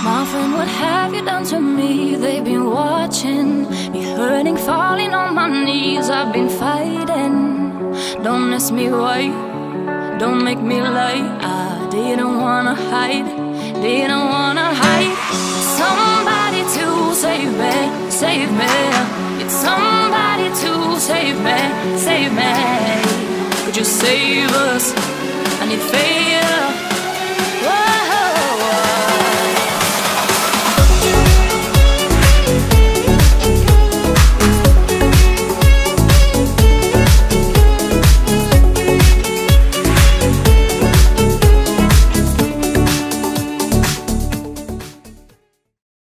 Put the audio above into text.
My friend, what have you done to me? They've been watching me hurting, falling on my knees. I've been fighting. Don't ask me why, don't make me lie. I didn't wanna hide, didn't wanna hide. Somebody to save me, save me. It's somebody to save me, save me. Could you save us? I need favor.